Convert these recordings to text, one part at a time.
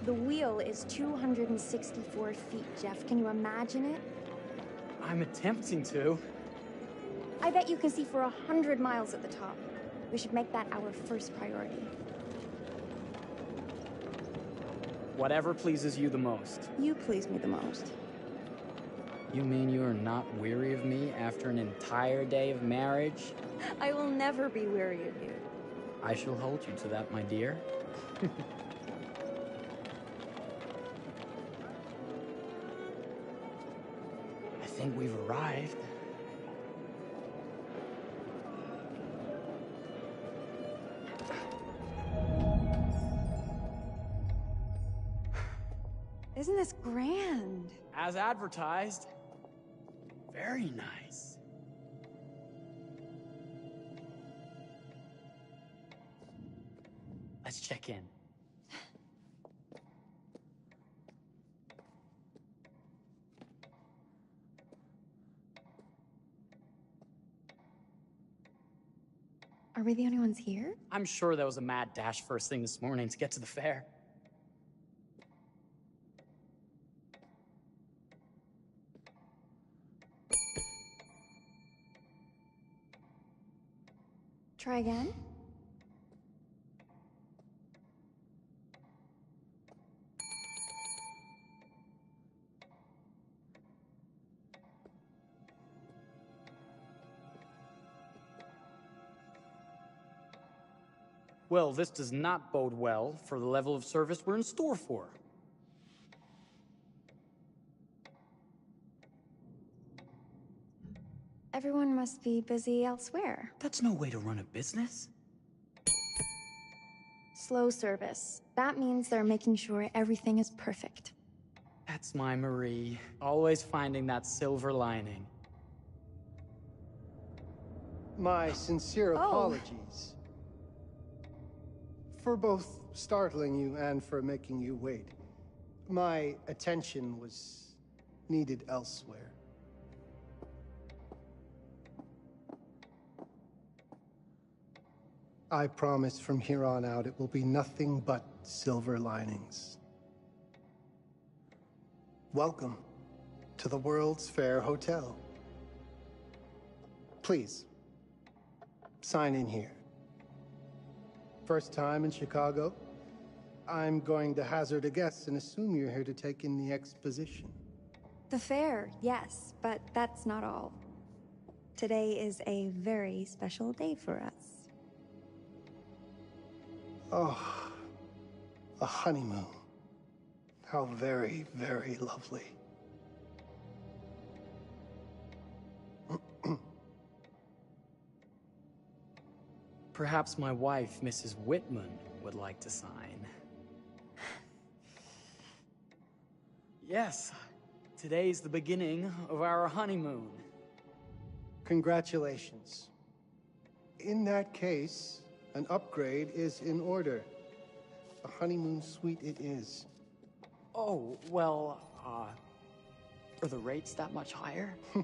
The wheel is 264 feet, Jeff. Can you imagine it? I'm attempting to. I bet you can see for 100 miles at the top. We should make that our first priority. Whatever pleases you the most. You please me the most. You mean you are not weary of me after an entire day of marriage? I will never be weary of you. I shall hold you to that, my dear. I think we've arrived. Isn't this grand? As advertised. Very nice. Let's check in. Are we the only ones here? I'm sure there was a mad dash first thing this morning to get to the fair. Try again? Well, this does not bode well for the level of service we're in store for. Everyone must be busy elsewhere. That's no way to run a business. Slow service. That means they're making sure everything is perfect. That's my Marie, always finding that silver lining. My sincere apologies. For both startling you and for making you wait. My attention was needed elsewhere. I promise from here on out it will be nothing but silver linings. Welcome to the World's Fair Hotel. Please, sign in here. First time in Chicago? I'm going to hazard a guess and assume you're here to take in the exposition. The fair, yes, but that's not all. Today is a very special day for us. Oh, a honeymoon. How very, very lovely. Perhaps my wife, Mrs. Whitman, would like to sign. Yes, today's the beginning of our honeymoon. Congratulations. In that case, an upgrade is in order. A honeymoon suite it is. Oh, well, are the rates that much higher? I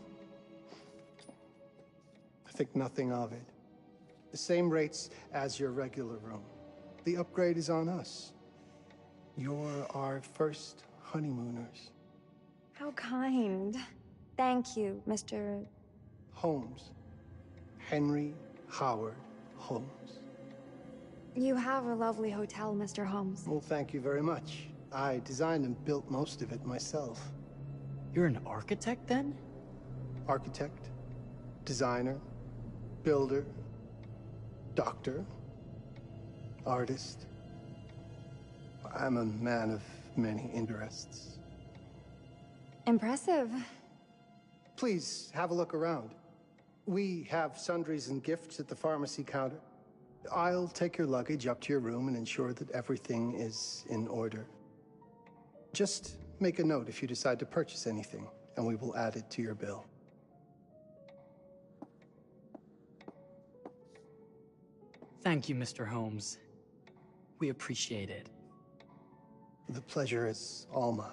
think nothing of it. The same rates as your regular room. The upgrade is on us. You're our first honeymooners. How kind. Thank you, Mr. Holmes. Henry Howard Holmes. You have a lovely hotel, Mr. Holmes. Well, thank you very much. I designed and built most of it myself. You're an architect, then? Architect, designer, builder, doctor, artist. I'm a man of many interests. Impressive. Please, have a look around. We have sundries and gifts at the pharmacy counter. I'll take your luggage up to your room and ensure that everything is in order. Just make a note if you decide to purchase anything, and we will add it to your bill. Thank you, Mr. Holmes. We appreciate it. The pleasure is all mine.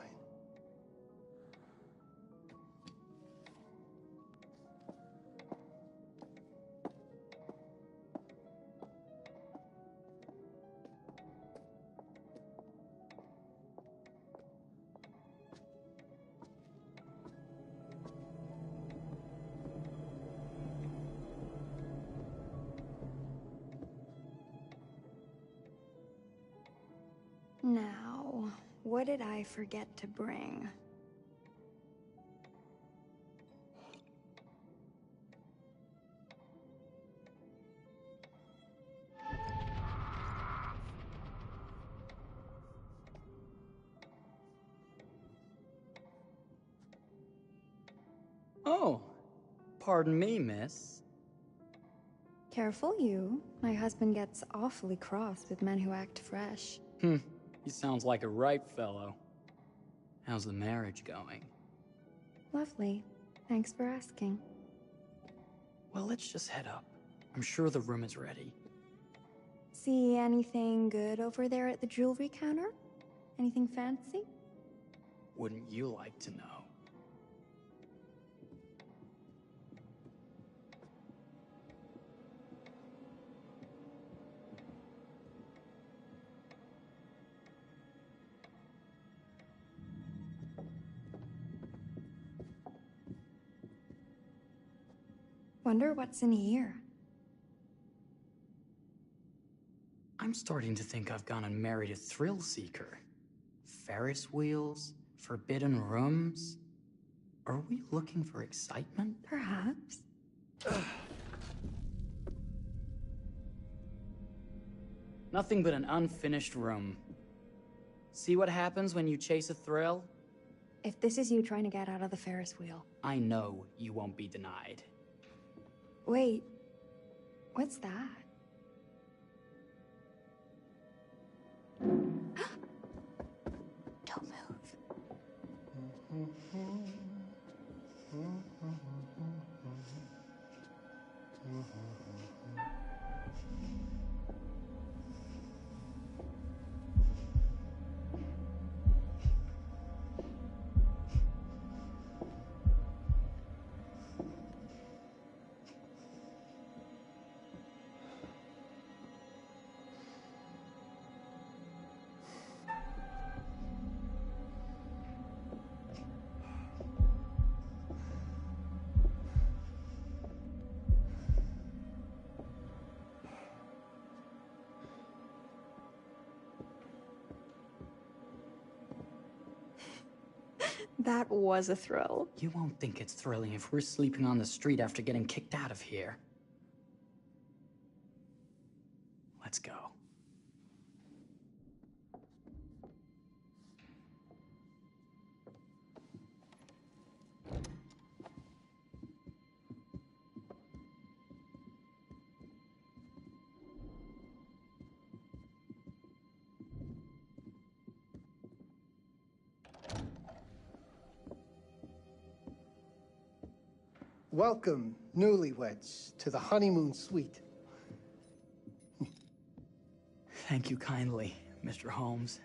Now, what did I forget to bring? Oh, pardon me, miss. Careful you. My husband gets awfully cross with men who act fresh. He sounds like a ripe fellow. How's the marriage going? Lovely. Thanks for asking. Well, let's just head up. I'm sure the room is ready. See anything good over there at the jewelry counter? Anything fancy? Wouldn't you like to know? Wonder what's in here. I'm starting to think I've gone and married a thrill seeker. Ferris wheels, forbidden rooms. Are we looking for excitement? Perhaps. Nothing but an unfinished room. See what happens when you chase a thrill? If this is you trying to get out of the Ferris wheel. I know you won't be denied. Wait. What's that? Don't move. That was a thrill. You won't think it's thrilling if we're sleeping on the street after getting kicked out of here. Let's go. Welcome, newlyweds, to the honeymoon suite. Thank you kindly, Mr. Holmes.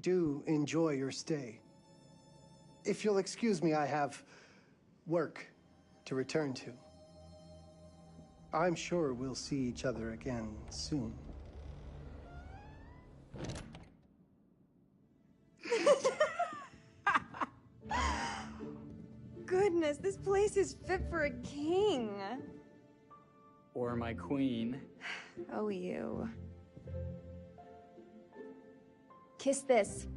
Do enjoy your stay. If you'll excuse me, I have work to return to. I'm sure we'll see each other again soon. Goodness, this place is fit for a king. Or my queen. Oh, you. Kiss this.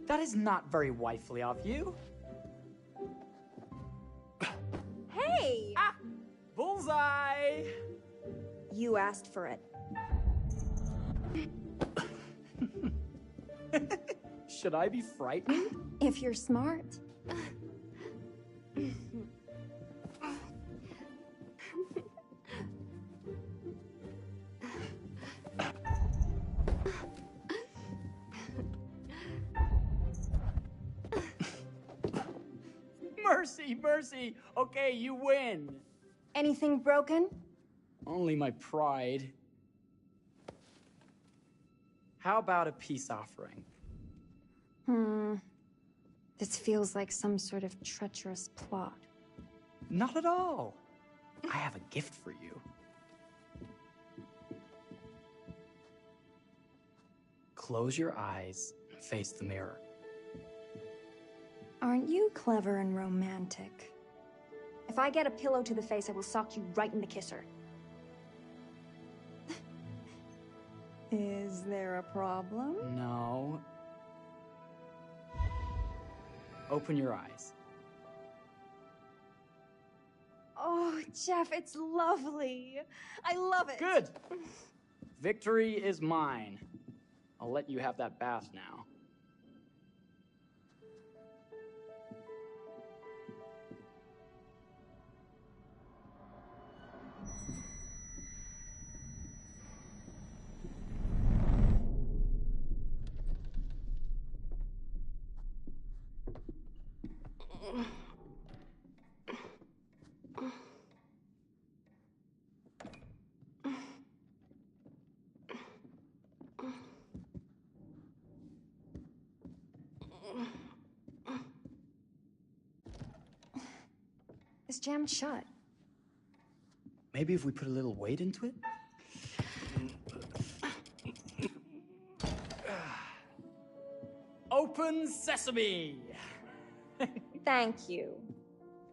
That is not very wifely of you. Hey! Bullseye! You asked for it. Should I be frightened? If you're smart. Mercy, mercy! Okay, you win. Anything broken? Only my pride. How about a peace offering? This feels like some sort of treacherous plot. Not at all. I have a gift for you. Close your eyes and face the mirror. Aren't you clever and romantic? If I get a pillow to the face, I will sock you right in the kisser. Is there a problem? No. Open your eyes. Oh, Jeff, it's lovely. I love it. Good! Victory is mine. I'll let you have that bath now. It's jammed shut. Maybe if we put a little weight into it? Open sesame! Thank you.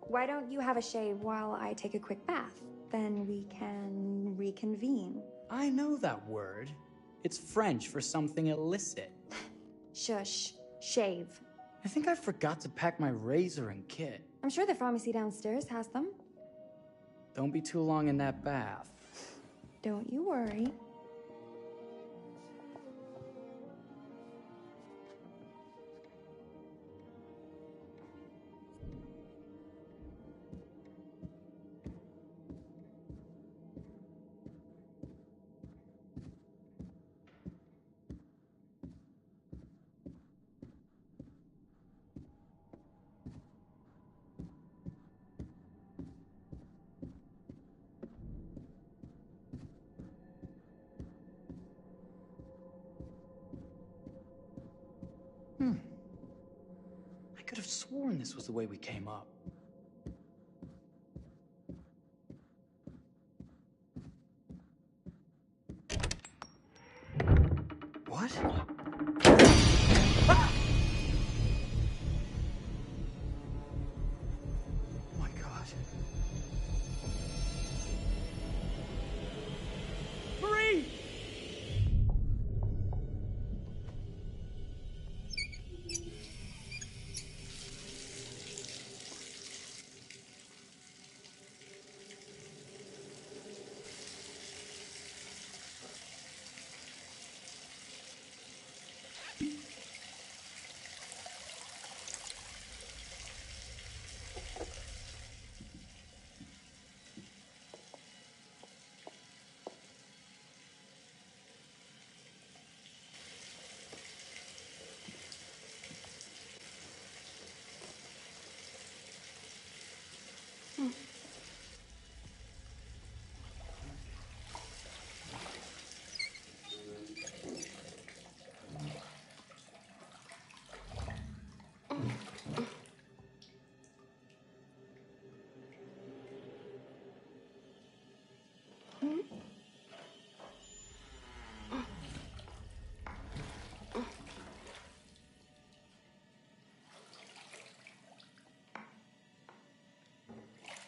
Why don't you have a shave while I take a quick bath? Then we can reconvene. I know that word. It's French for something illicit. Shush. Shave. I think I forgot to pack my razor and kit. I'm sure the pharmacy downstairs has them. Don't be too long in that bath. Don't you worry. I could have sworn this was the way we came up. What? Ah! Oh my God. Marie!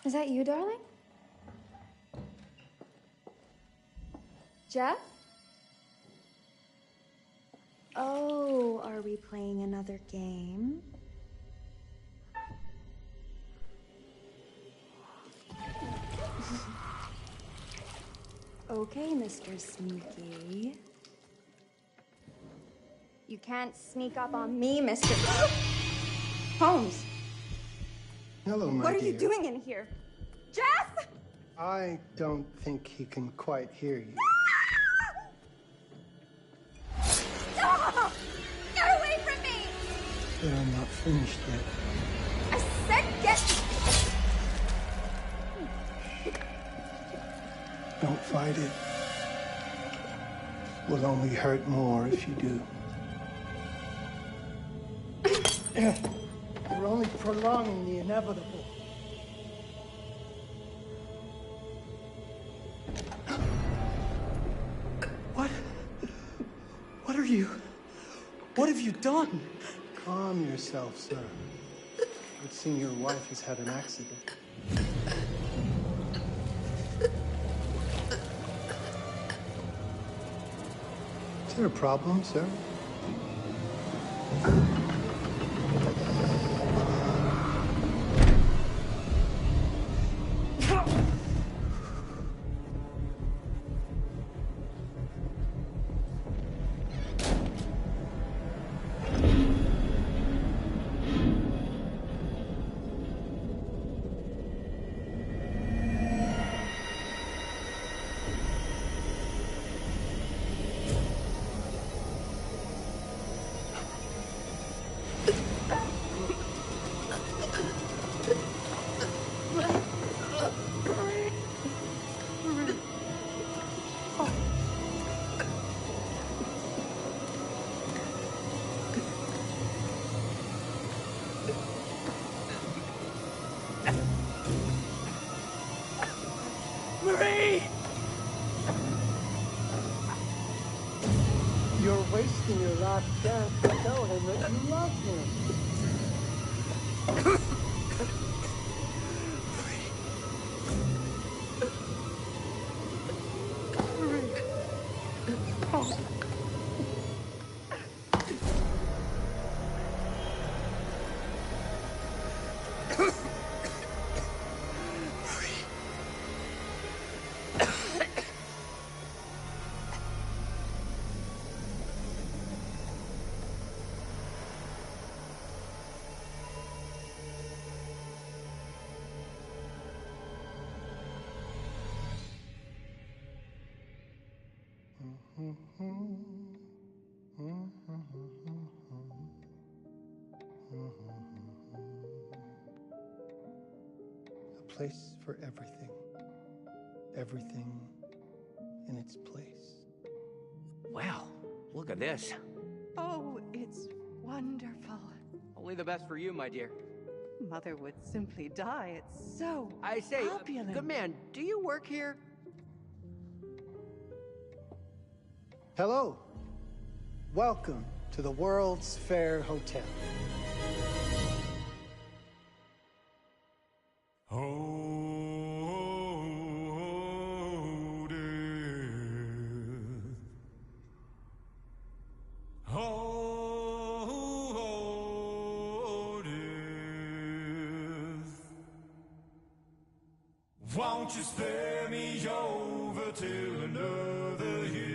Is that you, darling? Jeff? Oh, are we playing another game? Okay, Mr. Sneaky. You can't sneak up on me, Mr. Holmes! Hello, my What are dear. you doing in here? Jeff! I don't think he can quite hear you. Stop! Get away from me! But I'm not finished yet. I said get... Don't fight it. Will only hurt more if you do. You're only prolonging the inevitable. What? What are you? What have you done? Calm yourself, sir. It seems your wife has had an accident. Is there a problem, sir? Marie! You're wasting your last chance to tell him that you love him. A place for everything. Everything in its place. Wow, look at this. Oh, it's wonderful. Only the best for you, my dear. Mother would simply die. It's so I say, opulent. good man, do you work here? Hello. Welcome to the World's Fair Hotel. Won't you spare me over till another year?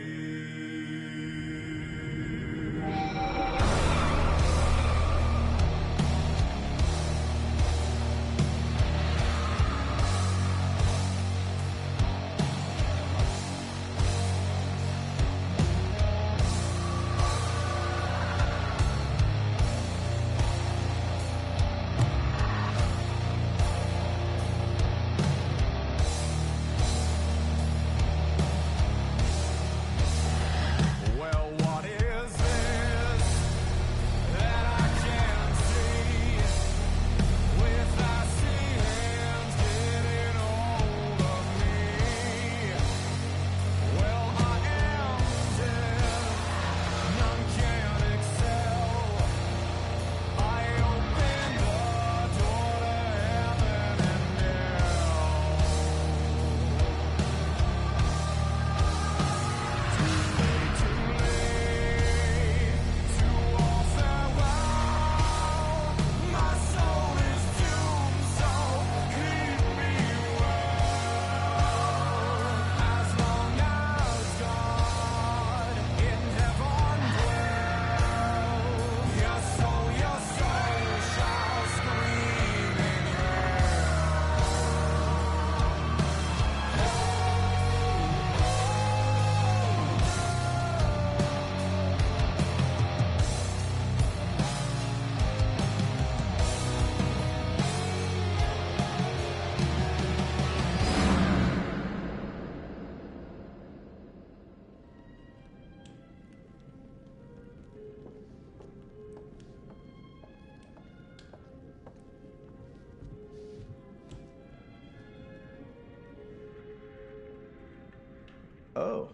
Oh,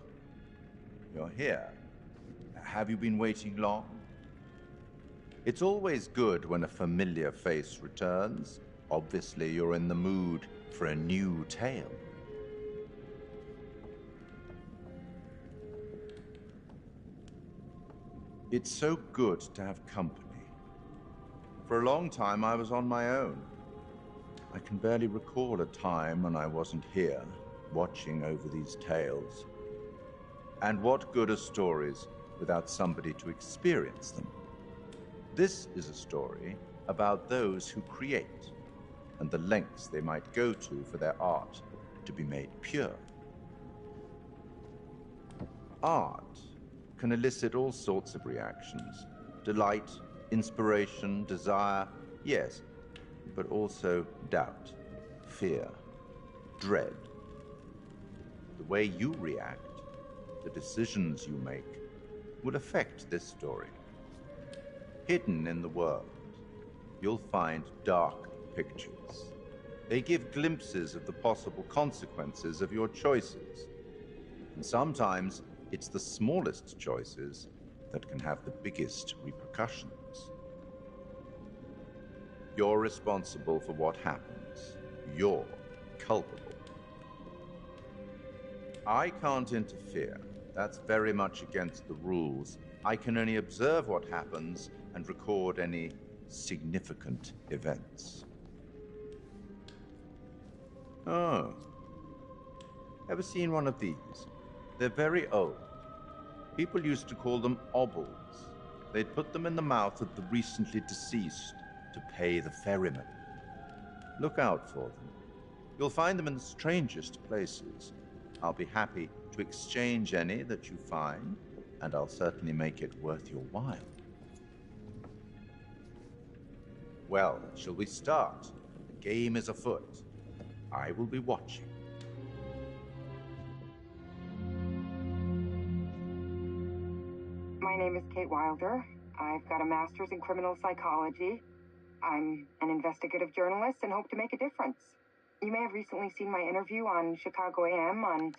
you're here. Have you been waiting long? It's always good when a familiar face returns. Obviously, you're in the mood for a new tale. It's so good to have company. For a long time, I was on my own. I can barely recall a time when I wasn't here, watching over these tales. And what good are stories without somebody to experience them? This is a story about those who create, and the lengths they might go to for their art to be made pure. Art can elicit all sorts of reactions. Delight, inspiration, desire, yes, but also doubt, fear, dread. The way you react, the decisions you make, will affect this story. Hidden in the world, you'll find dark pictures. They give glimpses of the possible consequences of your choices. And sometimes it's the smallest choices that can have the biggest repercussions. You're responsible for what happens. You're culpable. I can't interfere. That's very much against the rules. I can only observe what happens and record any significant events. Oh. Ever seen one of these? They're very old. People used to call them obbles. They'd put them in the mouth of the recently deceased to pay the ferryman. Look out for them. You'll find them in the strangest places. I'll be happy to exchange any that you find, and I'll certainly make it worth your while. Well, shall we start? The game is afoot. I will be watching. My name is Kate Wilder. I've got a master's in criminal psychology. I'm an investigative journalist and hope to make a difference. You may have recently seen my interview on Chicago AM on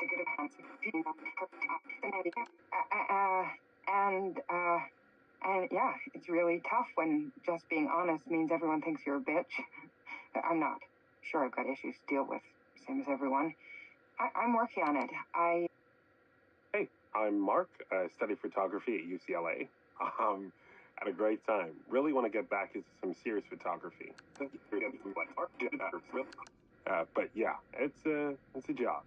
and yeah, it's really tough when just being honest means everyone thinks you're a bitch. I'm not. Sure, I've got issues to deal with, same as everyone. I'm working on it. Hey, I'm Mark. I study photography at UCLA. Had a great time. Really want to get back into some serious photography. But yeah, it's a job.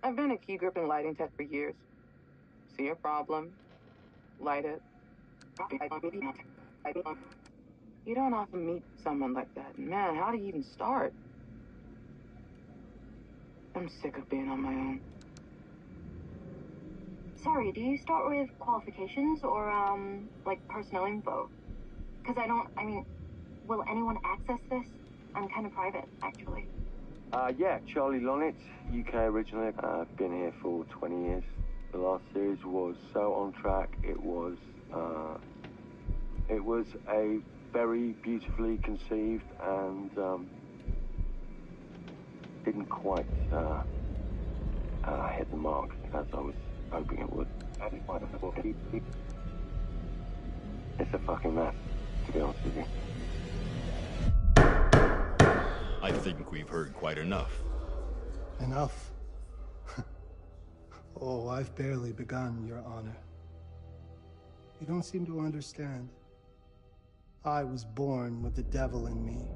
I've been a key grip and lighting tech for years. See a problem, light it. You don't often meet someone like that. Man, how do you even start? I'm sick of being on my own. Sorry, do you start with qualifications or, like personnel info? Because will anyone access this? I'm kind of private, actually. Yeah, Charlie Lonitz, UK originally. I've been here for 20 years. The last series was so on track. It was a very beautifully conceived and didn't quite hit the mark as I was hoping it would. It's a fucking mess, to be honest with you. I think we've heard quite enough. Enough? Oh, I've barely begun, Your Honor. You don't seem to understand. I was born with the devil in me.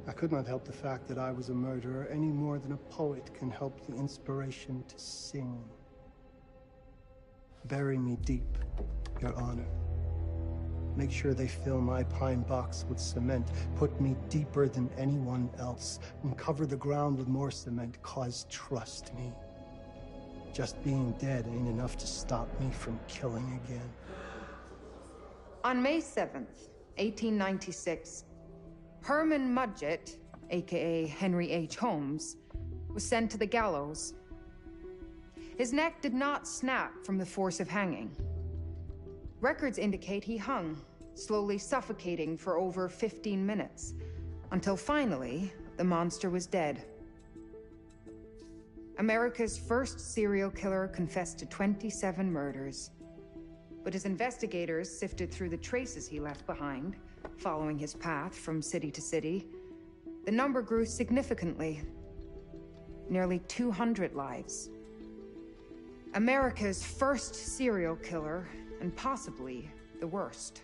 I could not help the fact that I was a murderer any more than a poet can help the inspiration to sing. Bury me deep, Your Honor. Make sure they fill my pine box with cement. Put me deeper than anyone else. And cover the ground with more cement, 'cause trust me, just being dead ain't enough to stop me from killing again. On May 7th, 1896, Herman Mudgett, aka Henry H. Holmes, was sent to the gallows. His neck did not snap from the force of hanging. Records indicate he hung, slowly suffocating for over 15 minutes, until finally, the monster was dead. America's first serial killer confessed to 27 murders. But as investigators sifted through the traces he left behind, following his path from city to city, the number grew significantly. Nearly 200 lives. America's first serial killer, and possibly the worst.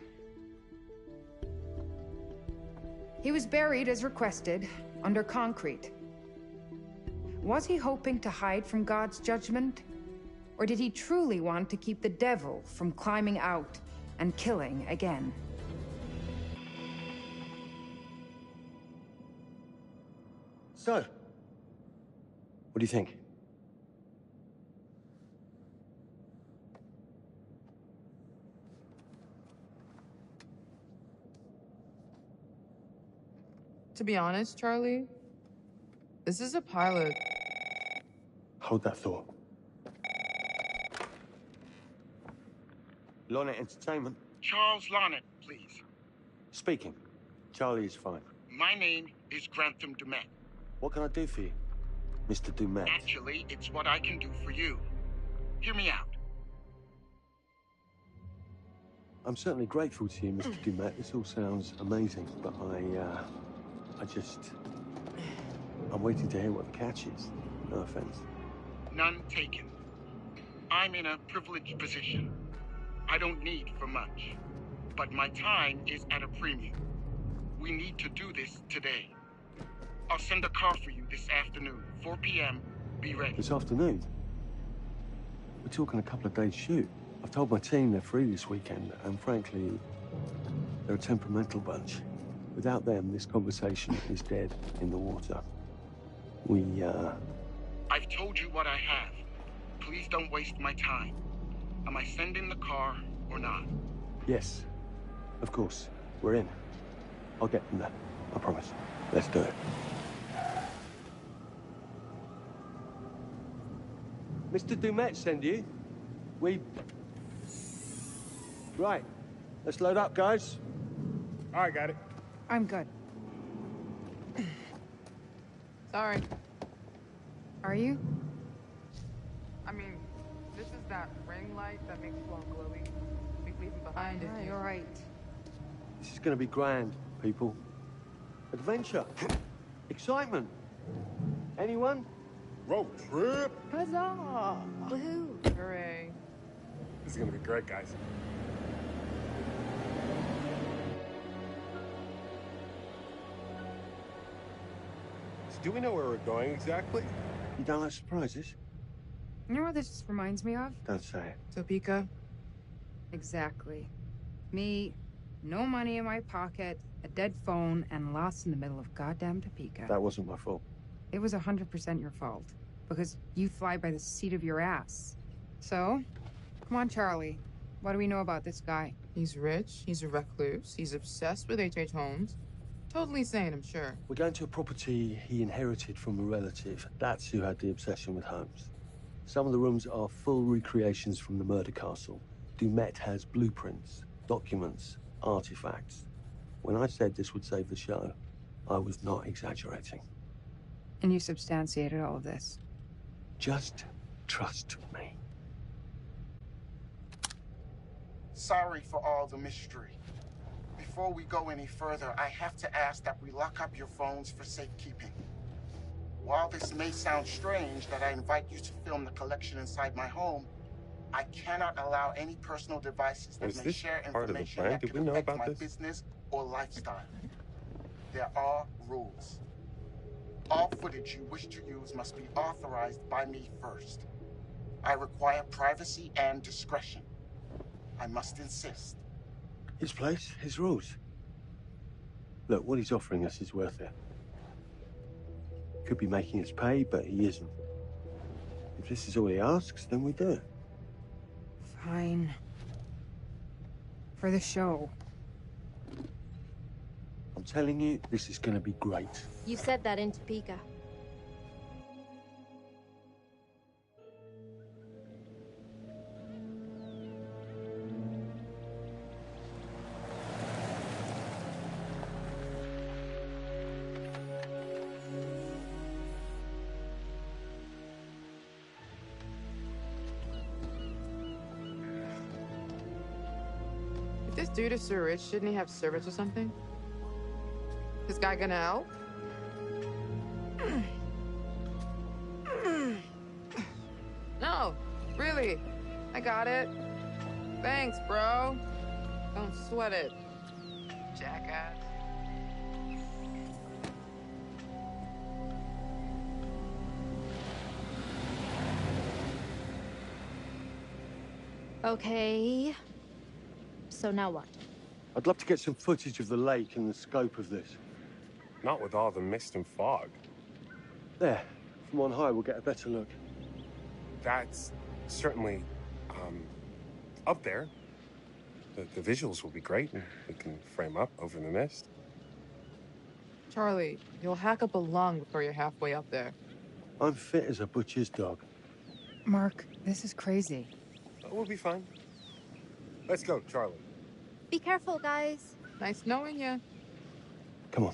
He was buried as requested, under concrete. Was he hoping to hide from God's judgment? Or did he truly want to keep the devil from climbing out and killing again? So, what do you think? To be honest, Charlie, this is a pilot. Hold that thought. Lonnet Entertainment. Charles Lonnet, please. Speaking. Charlie is fine. My name is Grantham Dumet. What can I do for you, Mr. Dumet? Actually, it's what I can do for you. Hear me out. I'm certainly grateful to you, Mr. Dumet. This all sounds amazing, but I'm waiting to hear what the catch is. No offense. None taken. I'm in a privileged position. I don't need for much, but my time is at a premium. We need to do this today. I'll send a car for you this afternoon, 4 p.m. Be ready. This afternoon? We're talking a couple of days shoot. I've told my team they're free this weekend, and frankly, they're a temperamental bunch. Without them, this conversation is dead in the water. I've told you what I have. Please don't waste my time. Am I sending the car or not? Yes, of course. We're in. I'll get them there. I promise. Let's do it. Mr. Dumet send you? Right. Let's load up, guys. All right, got it. I'm good. Sorry. Are you? I mean, this is that ring light that makes you all glowy. We leave it behind if you... You're right. This is gonna be grand, people. Adventure. Excitement. Anyone? Road trip. Huzzah! Woohoo! Hooray. This is gonna be great, guys. So do we know where we're going exactly? You don't like surprises? You know what this reminds me of? Don't say it. Topeka? Exactly. Me, no money in my pocket, a dead phone, and lost in the middle of goddamn Topeka. That wasn't my fault. It was 100% your fault. Because you fly by the seat of your ass. So, come on, Charlie. What do we know about this guy? He's rich, he's a recluse, he's obsessed with H.H. Holmes. Totally sane, I'm sure. We're going to a property he inherited from a relative. That's who had the obsession with Holmes. Some of the rooms are full recreations from the murder castle. Dumet has blueprints, documents, artifacts. When I said this would save the show, I was not exaggerating. And you substantiated all of this? Just trust me. Sorry for all the mystery. Before we go any further, I have to ask that we lock up your phones for safekeeping. While this may sound strange that I invite you to film the collection inside my home, I cannot allow any personal devices that may share information that could affect my business or lifestyle. There are rules. All footage you wish to use must be authorized by me first. I require privacy and discretion. I must insist. His place, his rules. Look, what he's offering us is worth it. Could be making us pay, but he isn't. If this is all he asks, then we do it. Fine. For the show. I'm telling you, this is gonna be great. You said that in Topeka. If this dude is so rich, shouldn't he have servants or something? This guy gonna help? No, really. I got it. Thanks, bro. Don't sweat it, jackass. Okay. So now what? I'd love to get some footage of the lake and the scope of this. Not with all the mist and fog. There. From on high, we'll get a better look. That's certainly, up there. The visuals will be great, and we can frame up over the mist. Charlie, you'll hack up a lung before you're halfway up there. I'm fit as a butcher's dog. Mark, this is crazy. We'll be fine. Let's go, Charlie. Be careful, guys. Nice knowing you. Come on.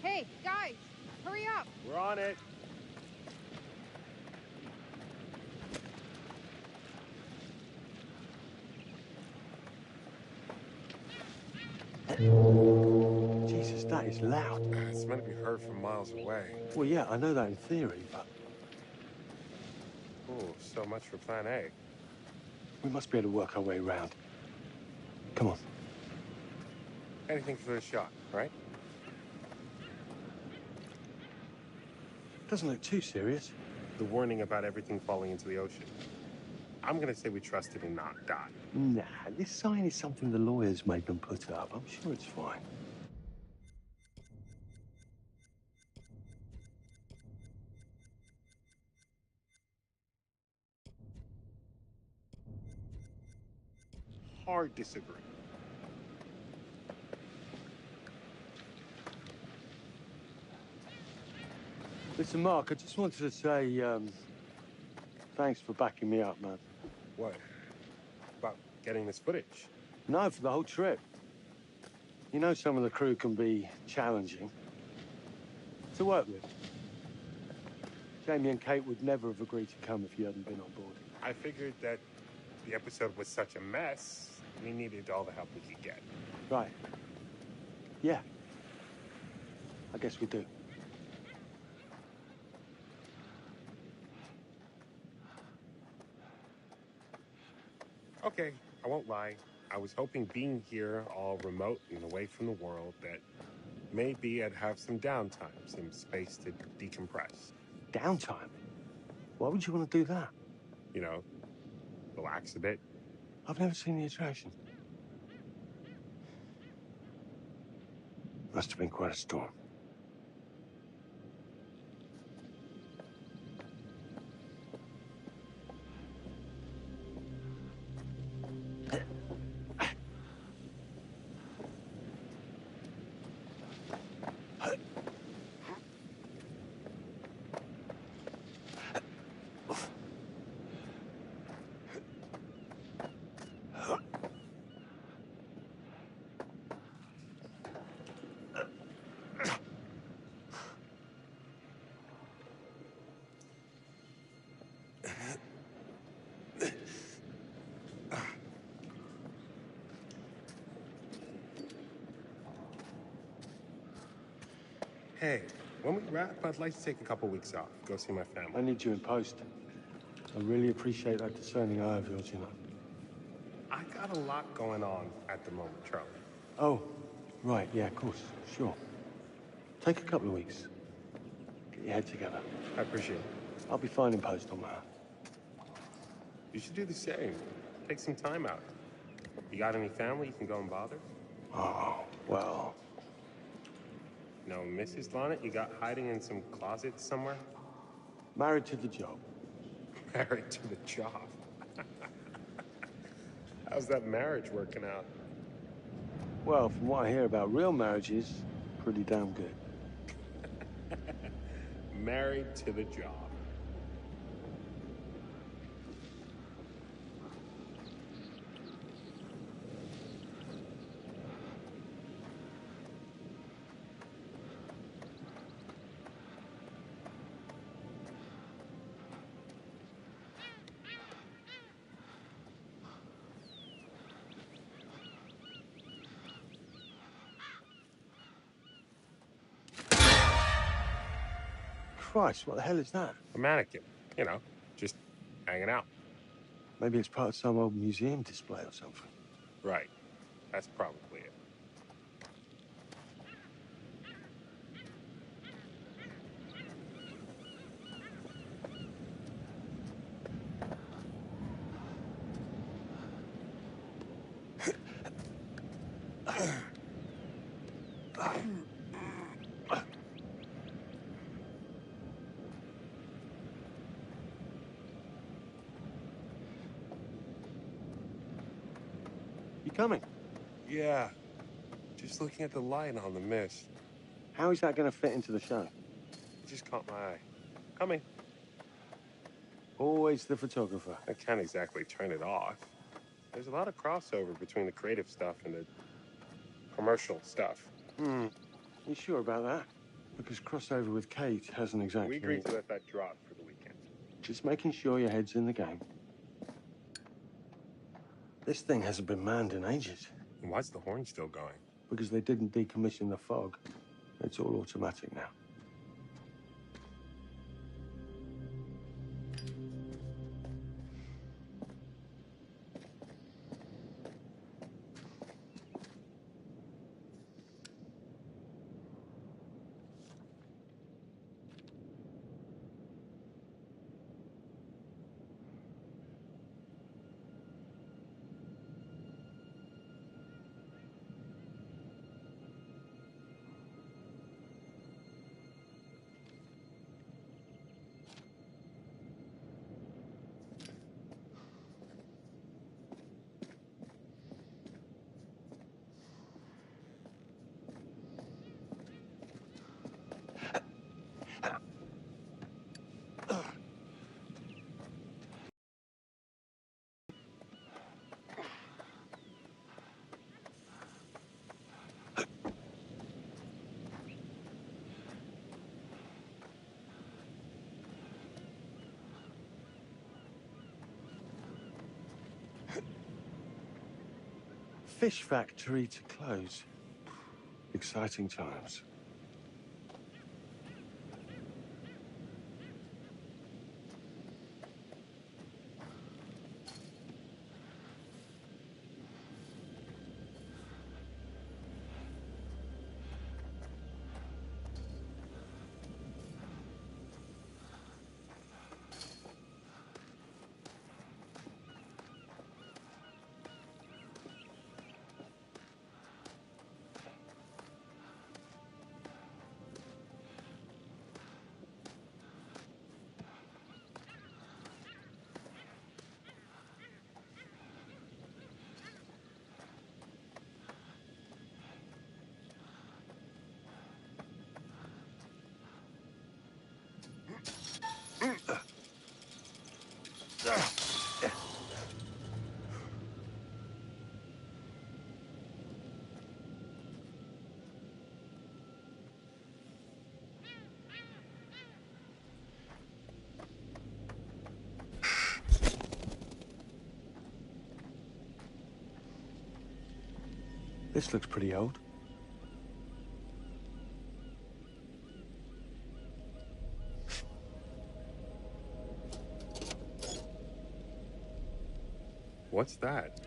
Hey, guys, hurry up. We're on it. Jesus, that is loud. It's meant to be heard from miles away. Well, yeah, I know that in theory, but Oh, so much for Plan A. we must be able to work our way around. Come on. Anything for the shot, right? Doesn't look too serious. The warning about everything falling into the ocean. I'm gonna say we trust it and not die. Nah, this sign is something the lawyers made them put up. I'm sure it's fine. Hard disagree. Listen, Mark, I just wanted to say, thanks for backing me up, man. What? About getting this footage? No, for the whole trip. You know some of the crew can be challenging to work with. Jamie and Kate would never have agreed to come if you hadn't been on board. I figured that the episode was such a mess, we needed all the help we could get. Right. Yeah. I guess we do. Okay, I won't lie. I was hoping being here all remote and away from the world that maybe I'd have some downtime, some space to decompress. Downtime? Why would you want to do that? You know, relax a bit. I've never seen the attraction. Must have been quite a storm. Hey, when we wrap, I'd like to take a couple weeks off, go see my family. I need you in post. I really appreciate that discerning eye of yours, you know. I got a lot going on at the moment, Charlie. Oh, right, yeah, of course, sure. Take a couple of weeks. Get your head together. I appreciate it. I'll be fine in post on that. You should do the same. Take some time out. You got any family you can go and bother? Oh, well. No, Mrs. Lonnet, you got hiding in some closet somewhere? Married to the job. Married to the job. How's that marriage working out? Well, from what I hear about real marriages, pretty damn good. Married to the job. Christ, what the hell is that? A mannequin, you know, just hanging out. Maybe it's part of some old museum display or something. Right. That's probably it. You coming? Yeah. Just looking at the light on the mist. How is that going to fit into the show? It just caught my eye. Coming. Always the photographer. I can't exactly turn it off. There's a lot of crossover between the creative stuff and the commercial stuff. You sure about that? Because crossover with Kate hasn't exactly... We agreed to let that drop for the weekend. Just making sure your head's in the game. This thing hasn't been manned in ages. And why's the horn still going? Because they didn't decommission the fog. It's all automatic now. Fish factory to close. Exciting times. This looks pretty old. What's that?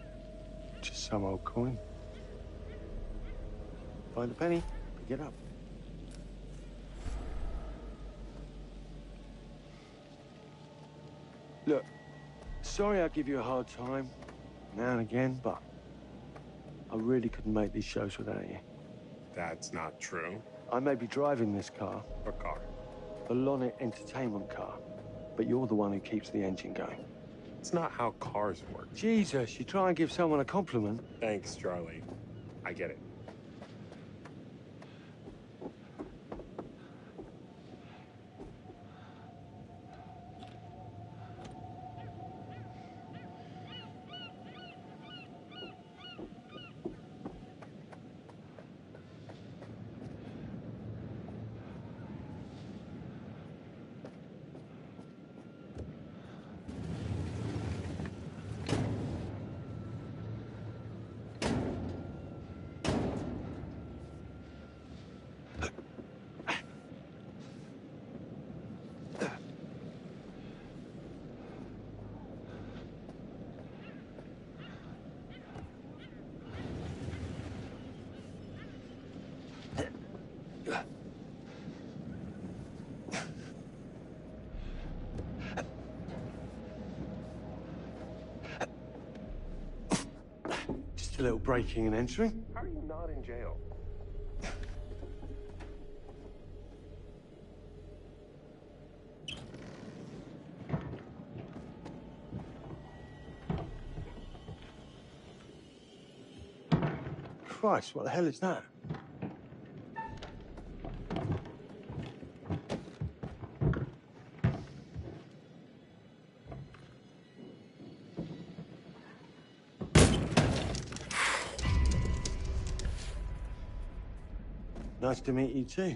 Just some old coin. Find a penny, pick it up. Look, sorry I give you a hard time now and again, but I really couldn't make these shows without you. That's not true. I may be driving this car. What car? The Lonnet Entertainment car. But you're the one who keeps the engine going. It's not how cars work. Jesus, you try and give someone a compliment. Thanks, Charlie. I get it. a little breaking and entering. How are you not in jail? Christ, what the hell is that? Nice to meet you too.